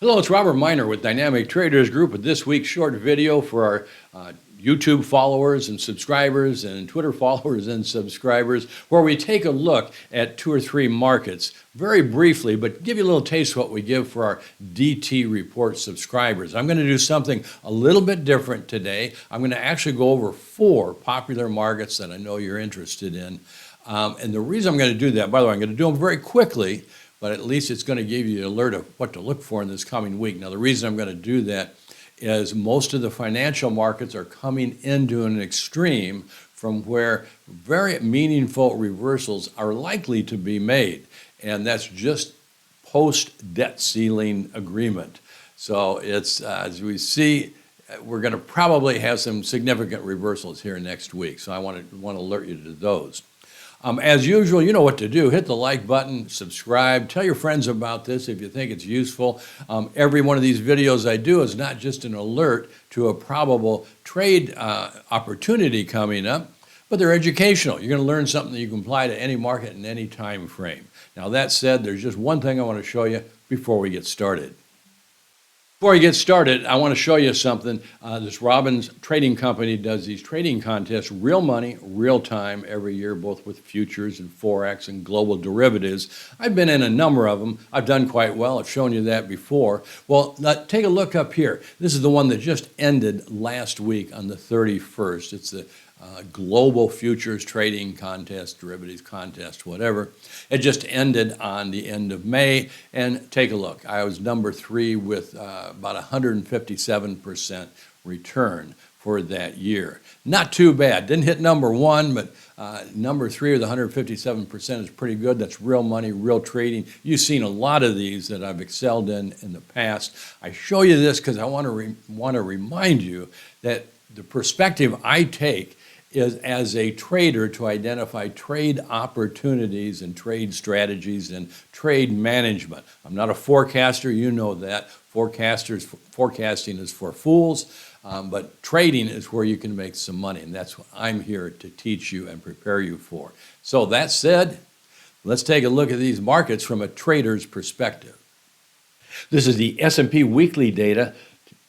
Hello, it's Robert Miner with Dynamic Traders Group with this week's short video for our YouTube followers and subscribers and Twitter followers and subscribers, where we take a look at two or three markets very briefly, but give you a little taste of what we give for our DT Report subscribers. I'm going to do something a little bit different today. I'm going to actually go over four popular markets that I know you're interested in. And the reason I'm going to do that, by the way, I'm going to do them very quickly, but at least it's going to give you an alert of what to look for in this coming week. Now, the reason I'm going to do that is most of the financial markets are coming into an extreme from where very meaningful reversals are likely to be made, and that's just post-debt ceiling agreement. So it's, as we see, we're going to probably have some significant reversals here next week, so I want to alert you to those. As usual, you know what to do. Hit the like button, subscribe, tell your friends about this if you think it's useful. Every one of these videos I do is not just an alert to a probable trade opportunity coming up, but they're educational. You're going to learn something that you can apply to any market in any time frame. Now, that said, there's just one thing I want to show you before we get started. Before we get started, I want to show you something. This Robbins Trading Company does these trading contests, real money, real time, every year, both with futures and Forex and global derivatives. I've been in a number of them. I've done quite well. I've shown you that before. Well, take a look up here. This is the one that just ended last week on the 31st. It's the global futures trading contest, derivatives contest, whatever. It just ended on the end of May, and take a look. I was number 3 with about 157% return for that year. Not too bad. Didn't hit number 1, but number 3 with 157% is pretty good. That's real money, real trading. You've seen a lot of these that I've excelled in the past. I show you this because I want to remind you that the perspective I take is as a trader to identify trade opportunities and trade strategies and trade management. I'm not a forecaster, you know that. Forecasting is for fools, but trading is where you can make some money, and that's what I'm here to teach you and prepare you for. So that said, let's take a look at these markets from a trader's perspective. This is the S&P weekly data.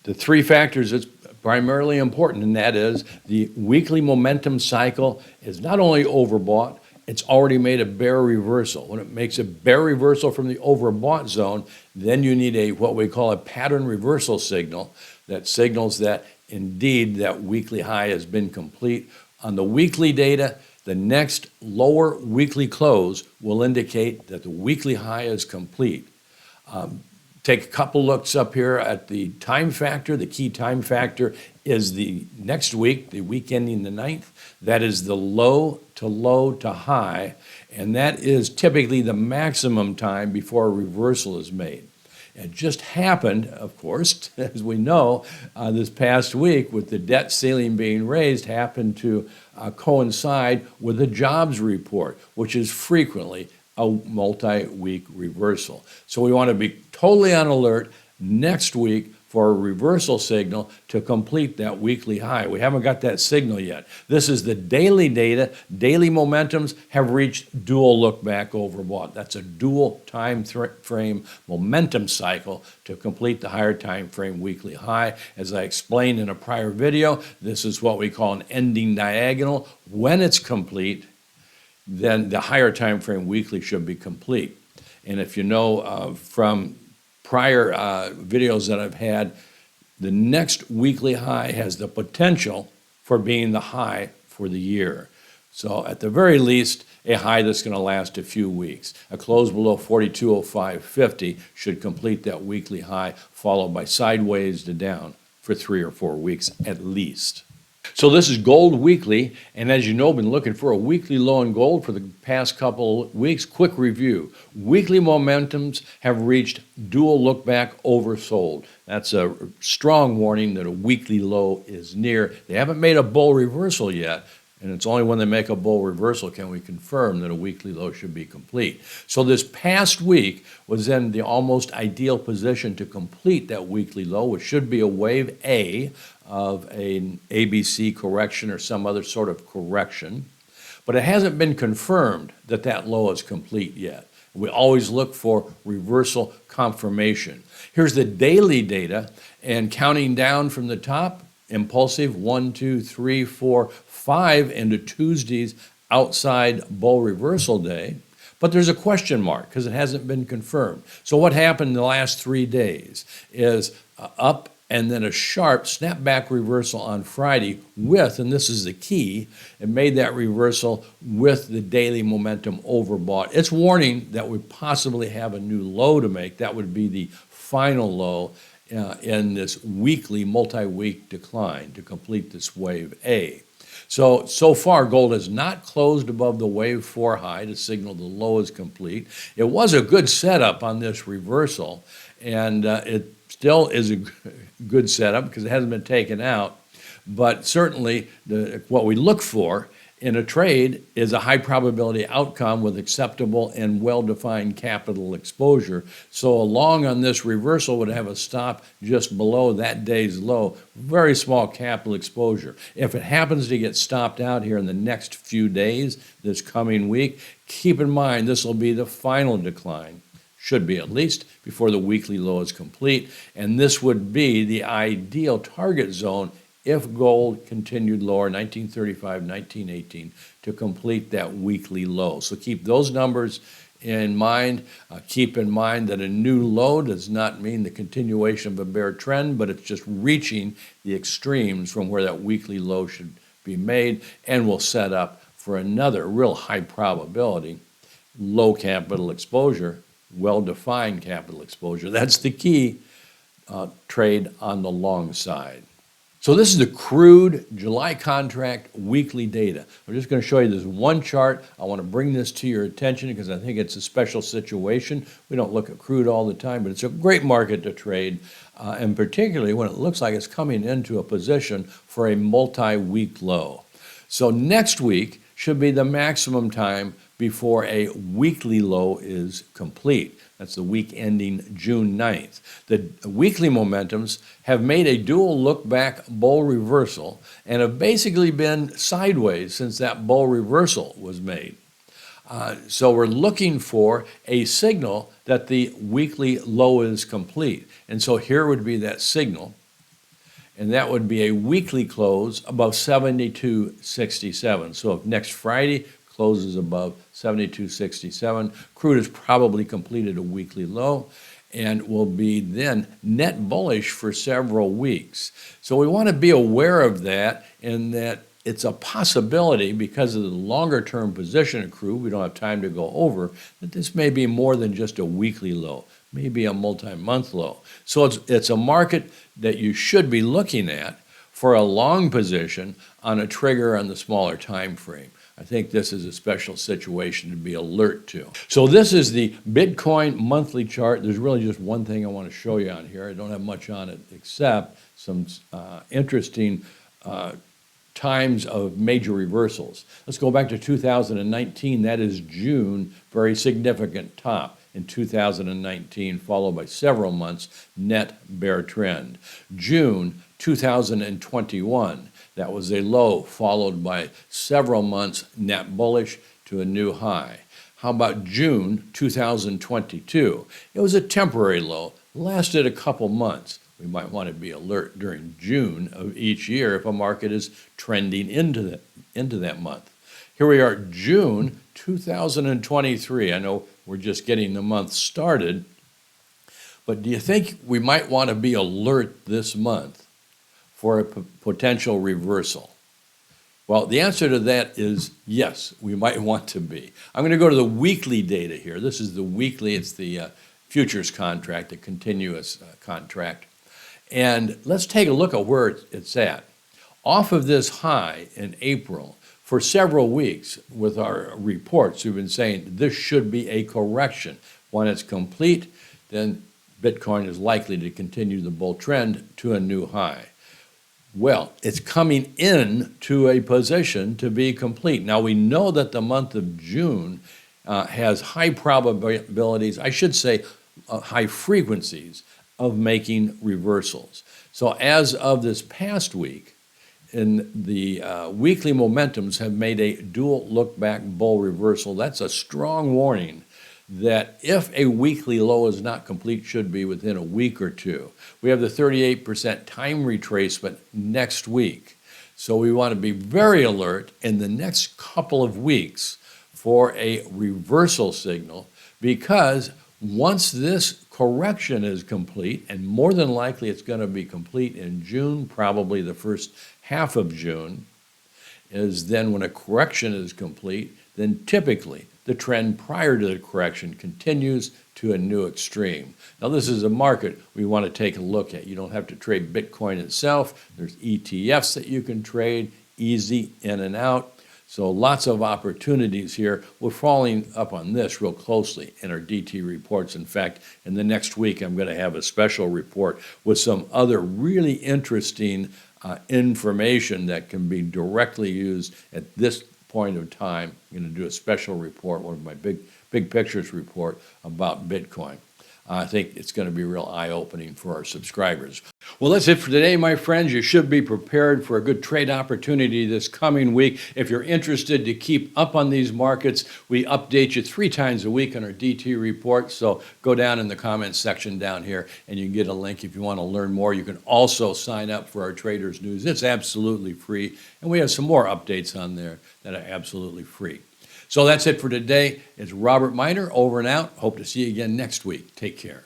The three factors that's primarily important, and that is the weekly momentum cycle is not only overbought, it's already made a bear reversal. When it makes a bear reversal from the overbought zone, then you need what we call a pattern reversal signal that signals that indeed that weekly high has been complete. On the weekly data, the next lower weekly close will indicate that the weekly high is complete. Take a couple looks up here at the time factor. The key time factor is the next week, the week ending the 9th. That is the low to high, and that is typically the maximum time before a reversal is made. It just happened, of course, as we know, this past week with the debt ceiling being raised, happened to coincide with the jobs report, which is frequently a multi-week reversal. So we want to be totally on alert next week for a reversal signal to complete that weekly high. We haven't got that signal yet. This is the daily data. Daily momentums have reached dual look back overbought. That's a dual time frame momentum cycle to complete the higher time frame weekly high. As I explained in a prior video, this is what we call an ending diagonal. When it's complete, then the higher time frame weekly should be complete. And if you know from prior videos that I've had, the next weekly high has the potential for being the high for the year. So at the very least, a high that's going to last a few weeks. A close below 42.0550 should complete that weekly high, followed by sideways to down for 3 or 4 weeks at least. So this is gold weekly, and as you know, I've been looking for a weekly low in gold for the past couple of weeks. Quick review. Weekly momentums have reached dual look back oversold. That's a strong warning that a weekly low is near. They haven't made a bull reversal yet, and it's only when they make a bull reversal can we confirm that a weekly low should be complete. So this past week was in the almost ideal position to complete that weekly low, which should be a wave A of an ABC correction or some other sort of correction. But it hasn't been confirmed that that low is complete yet. We always look for reversal confirmation. Here's the daily data, and counting down from the top, impulsive 1, 2, 3, 4, 5 into Tuesday's outside bull reversal day. But there's a question mark because it hasn't been confirmed. So what happened in the last 3 days is up and then a sharp snapback reversal on Friday with, and this is the key, it made that reversal with the daily momentum overbought. It's warning that we possibly have a new low to make. That would be the final low in this weekly, multi-week decline to complete this wave A. So far, gold has not closed above the wave 4 high to signal the low is complete. It was a good setup on this reversal, and it still is a good setup because it hasn't been taken out. But certainly, what we look for in a trade is a high probability outcome with acceptable and well-defined capital exposure. So a long on this reversal would have a stop just below that day's low, very small capital exposure. If it happens to get stopped out here in the next few days, this coming week, keep in mind this will be the final decline, should be at least, before the weekly low is complete. And this would be the ideal target zone if gold continued lower, 1935, 1918, to complete that weekly low. So keep those numbers in mind. Keep in mind that a new low does not mean the continuation of a bear trend, but it's just reaching the extremes from where that weekly low should be made, and will set up for another real high probability low capital exposure, well-defined capital exposure. That's the key trade on the long side. So this is the crude July contract weekly data. I'm just going to show you this one chart. I want to bring this to your attention because I think it's a special situation. We don't look at crude all the time, but it's a great market to trade, and particularly when it looks like it's coming into a position for a multi-week low. So next week should be the maximum time before a weekly low is complete. That's the week ending June 9th. The weekly momentums have made a dual look-back bull reversal and have basically been sideways since that bull reversal was made. So we're looking for a signal that the weekly low is complete. And so here would be that signal, and that would be a weekly close above 72.67. So if next Friday closes above 72.67, crude has probably completed a weekly low and will be then net bullish for several weeks. So we want to be aware of that, and that it's a possibility because of the longer term position of crude, we don't have time to go over, that this may be more than just a weekly low, maybe a multi-month low. So it's a market that you should be looking at for a long position on a trigger on the smaller time frame. I think this is a special situation to be alert to. So this is the Bitcoin monthly chart. There's really just one thing I want to show you on here. I don't have much on it except some interesting times of major reversals. Let's go back to 2019. That is June, very significant top in 2019, followed by several months net bear trend. June 2021. That was a low, followed by several months net bullish to a new high. How about June 2022? It was a temporary low, lasted a couple months. We might want to be alert during June of each year if a market is trending into that month. Here we are, June 2023. I know we're just getting the month started, but do you think we might want to be alert this month for a potential reversal? Well, the answer to that is yes, we might want to be. I'm going to go to the weekly data here. This is the weekly, it's the futures contract, the continuous contract. And let's take a look at where it's at. Off of this high in April, for several weeks with our reports, we've been saying this should be a correction. When it's complete, then Bitcoin is likely to continue the bull trend to a new high. Well, it's coming in to a position to be complete. Now, we know that the month of June has high probabilities, I should say high frequencies of making reversals. So as of this past week, in the weekly momentums have made a dual look-back bull reversal. That's a strong warning that if a weekly low is not complete, should be within a week or two. We have the 38% time retracement next week. So we want to be very alert in the next couple of weeks for a reversal signal, because once this correction is complete, and more than likely it's going to be complete in June, probably the first half of June, is then when a correction is complete, then typically the trend prior to the correction continues to a new extreme. Now, this is a market we want to take a look at. You don't have to trade Bitcoin itself. There's ETFs that you can trade, easy in and out. So lots of opportunities here. We're following up on this real closely in our DT reports. In fact, in the next week, I'm going to have a special report with some other really interesting information that can be directly used at this point of time. I'm going to do a special report, one of my big pictures report about Bitcoin. I think it's going to be real eye-opening for our subscribers. Well, that's it for today, my friends. You should be prepared for a good trade opportunity this coming week. If you're interested to keep up on these markets, we update you 3 times a week on our DT report. So go down in the comments section down here and you can get a link if you want to learn more. You can also sign up for our Traders News. It's absolutely free. And we have some more updates on there that are absolutely free. So that's it for today. It's Robert Miner over and out. Hope to see you again next week. Take care.